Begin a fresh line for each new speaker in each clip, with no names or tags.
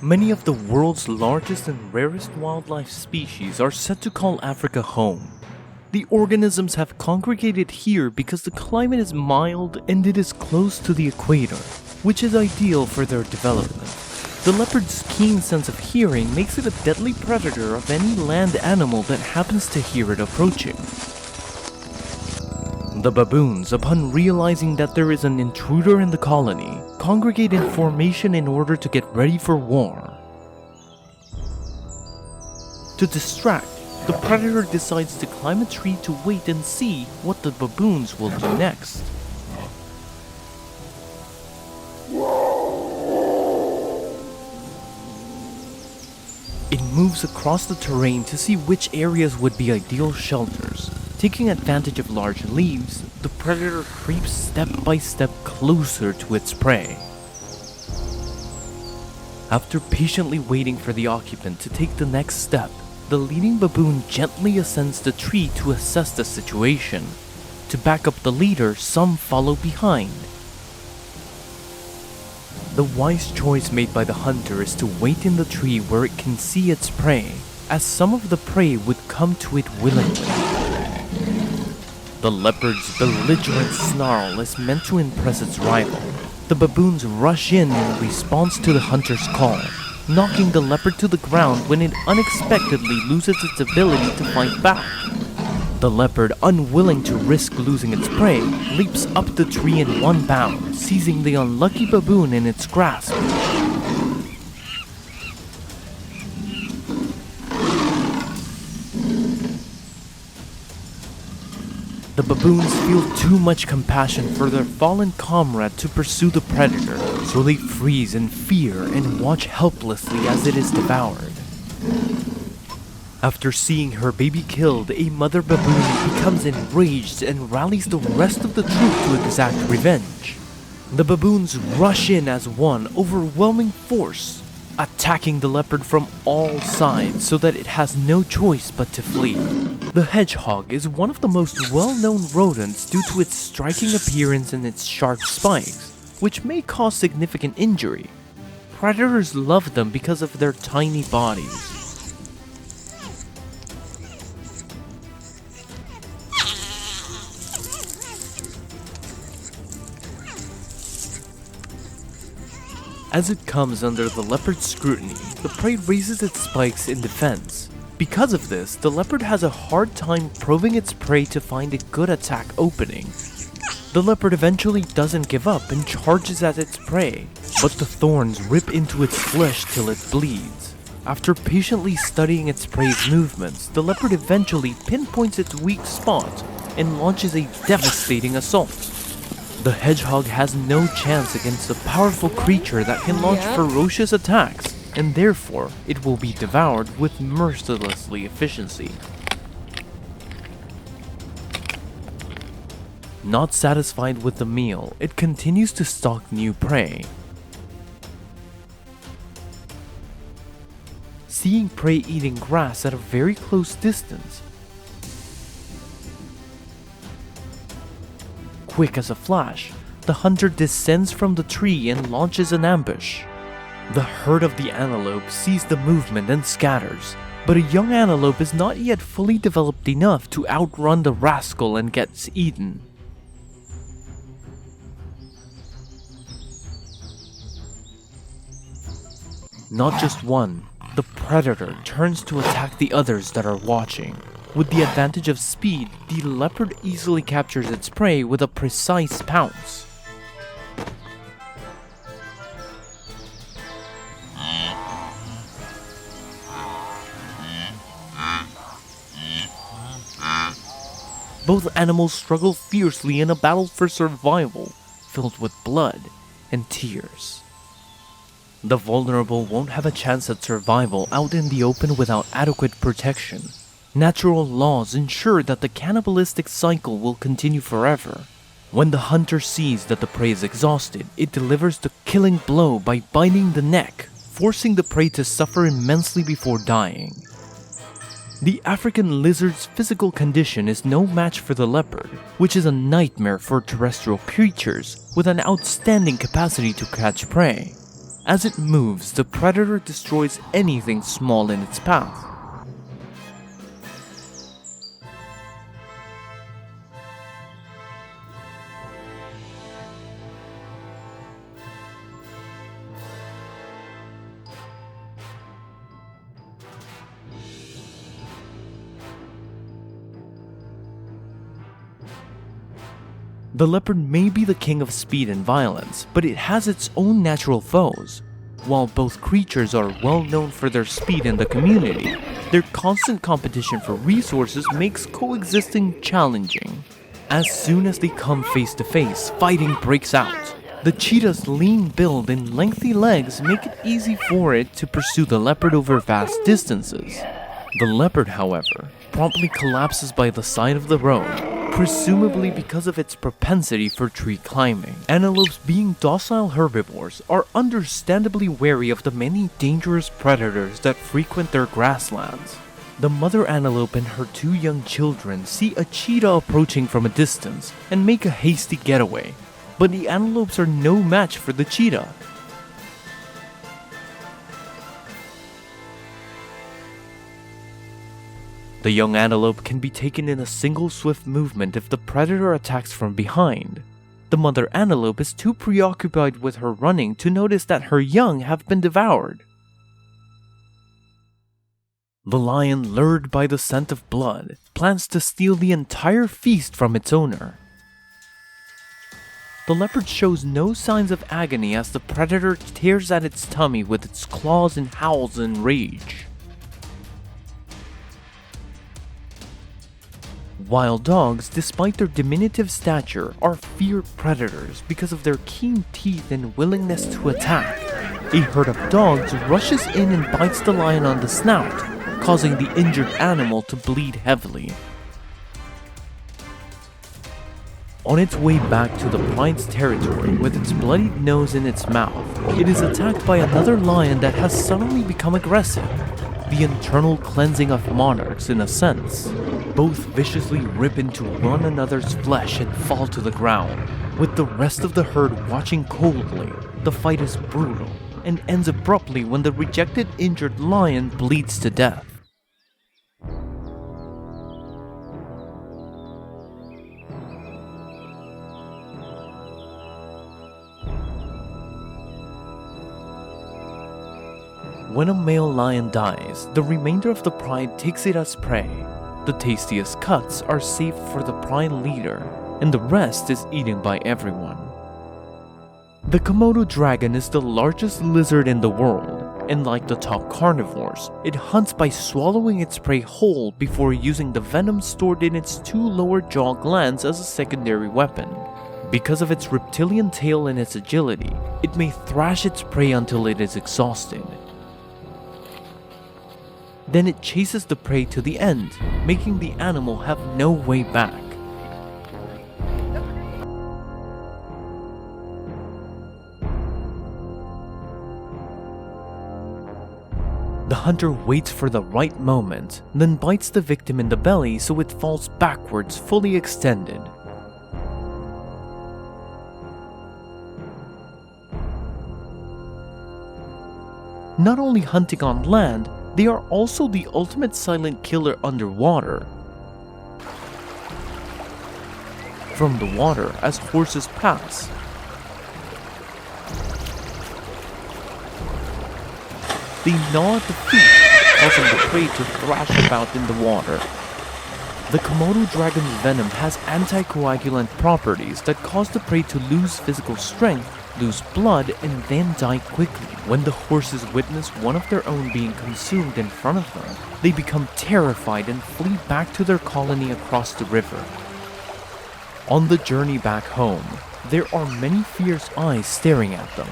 Many of the world's largest and rarest wildlife species are said to call Africa home. The organisms have congregated here because the climate is mild and it is close to the equator, which is ideal for their development. The leopard's keen sense of hearing makes it a deadly predator of any land animal that happens to hear it approaching. The baboons, upon realizing that there is an intruder in the colony, congregate in formation in order to get ready for war. To distract, the predator decides to climb a tree to wait and see what the baboons will do next. It moves across the terrain to see which areas would be ideal shelters. Taking advantage of large leaves, the predator creeps step by step closer to its prey. After patiently waiting for the occupant to take the next step, the leading baboon gently ascends the tree to assess the situation. To back up the leader, some follow behind. The wise choice made by the hunter is to wait in the tree where it can see its prey, as some of the prey would come to it willingly. The leopard's belligerent snarl is meant to impress its rival. The baboons rush in response to the hunter's call, knocking the leopard to the ground when it unexpectedly loses its ability to fight back. The leopard, unwilling to risk losing its prey, leaps up the tree in one bound, seizing the unlucky baboon in its grasp. The baboons feel too much compassion for their fallen comrade to pursue the predator, so they freeze in fear and watch helplessly as it is devoured. After seeing her baby killed, a mother baboon becomes enraged and rallies the rest of the troop to exact revenge. The baboons rush in as one overwhelming force, attacking the leopard from all sides so that it has no choice but to flee. The hedgehog is one of the most well-known rodents due to its striking appearance and its sharp spikes, which may cause significant injury. Predators love them because of their tiny bodies. As it comes under the leopard's scrutiny, the prey raises its spikes in defense. Because of this, the leopard has a hard time probing its prey to find a good attack opening. The leopard eventually doesn't give up and charges at its prey, but the thorns rip into its flesh till it bleeds. After patiently studying its prey's movements, the leopard eventually pinpoints its weak spot and launches a devastating assault. The hedgehog has no chance against a powerful creature that can launch ferocious attacks, and therefore it will be devoured with mercilessly efficiency. Not satisfied with the meal, it continues to stalk new prey. Seeing prey eating grass at a very close distance, quick as a flash, the hunter descends from the tree and launches an ambush. The herd of the antelope sees the movement and scatters, but a young antelope is not yet fully developed enough to outrun the rascal and gets eaten. Not just one, the predator turns to attack the others that are watching. With the advantage of speed, the leopard easily captures its prey with a precise pounce. Both animals struggle fiercely in a battle for survival, filled with blood and tears. The vulnerable won't have a chance at survival out in the open without adequate protection. Natural laws ensure that the cannibalistic cycle will continue forever. When the hunter sees that the prey is exhausted, it delivers the killing blow by biting the neck, forcing the prey to suffer immensely before dying. The African lizard's physical condition is no match for the leopard, which is a nightmare for terrestrial creatures with an outstanding capacity to catch prey. As it moves, the predator destroys anything small in its path. The leopard may be the king of speed and violence, but it has its own natural foes. While both creatures are well known for their speed in the community, their constant competition for resources makes coexisting challenging. As soon as they come face to face, fighting breaks out. The cheetah's lean build and lengthy legs make it easy for it to pursue the leopard over vast distances. The leopard, however, promptly collapses by the side of the road, presumably because of its propensity for tree climbing. Antelopes, being docile herbivores, are understandably wary of the many dangerous predators that frequent their grasslands. The mother antelope and her 2 young children see a cheetah approaching from a distance and make a hasty getaway, but the antelopes are no match for the cheetah. The young antelope can be taken in a single swift movement if the predator attacks from behind. The mother antelope is too preoccupied with her running to notice that her young have been devoured. The lion, lured by the scent of blood, plans to steal the entire feast from its owner. The leopard shows no signs of agony as the predator tears at its tummy with its claws and howls in rage. Wild dogs, despite their diminutive stature, are feared predators because of their keen teeth and willingness to attack. A herd of dogs rushes in and bites the lion on the snout, causing the injured animal to bleed heavily. On its way back to the pride's territory with its bloodied nose in its mouth, it is attacked by another lion that has suddenly become aggressive. The internal cleansing of monarchs in a sense. Both viciously rip into one another's flesh and fall to the ground. With the rest of the herd watching coldly, the fight is brutal and ends abruptly when the rejected injured lion bleeds to death. When a male lion dies, the remainder of the pride takes it as prey. The tastiest cuts are saved for the pride leader, and the rest is eaten by everyone. The Komodo dragon is the largest lizard in the world, and like the top carnivores, it hunts by swallowing its prey whole before using the venom stored in its 2 lower jaw glands as a secondary weapon. Because of its reptilian tail and its agility, it may thrash its prey until it is exhausted. Then it chases the prey to the end, making the animal have no way back. The hunter waits for the right moment, then bites the victim in the belly so it falls backwards fully extended. Not only hunting on land, they are also the ultimate silent killer underwater. From the water as horses pass. They gnaw at the feet, causing the prey to thrash about in the water. The Komodo dragon's venom has anticoagulant properties that cause the prey to lose physical strength, lose blood, and then die quickly. When the horses witness one of their own being consumed in front of them, they become terrified and flee back to their colony across the river. On the journey back home, there are many fierce eyes staring at them.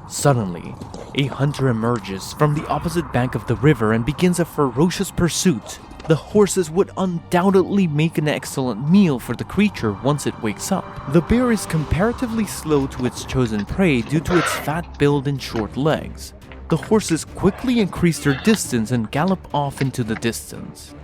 Suddenly, a hunter emerges from the opposite bank of the river and begins a ferocious pursuit. The horses would undoubtedly make an excellent meal for the creature once it wakes up. The bear is comparatively slow to its chosen prey due to its fat build and short legs. The horses quickly increase their distance and gallop off into the distance.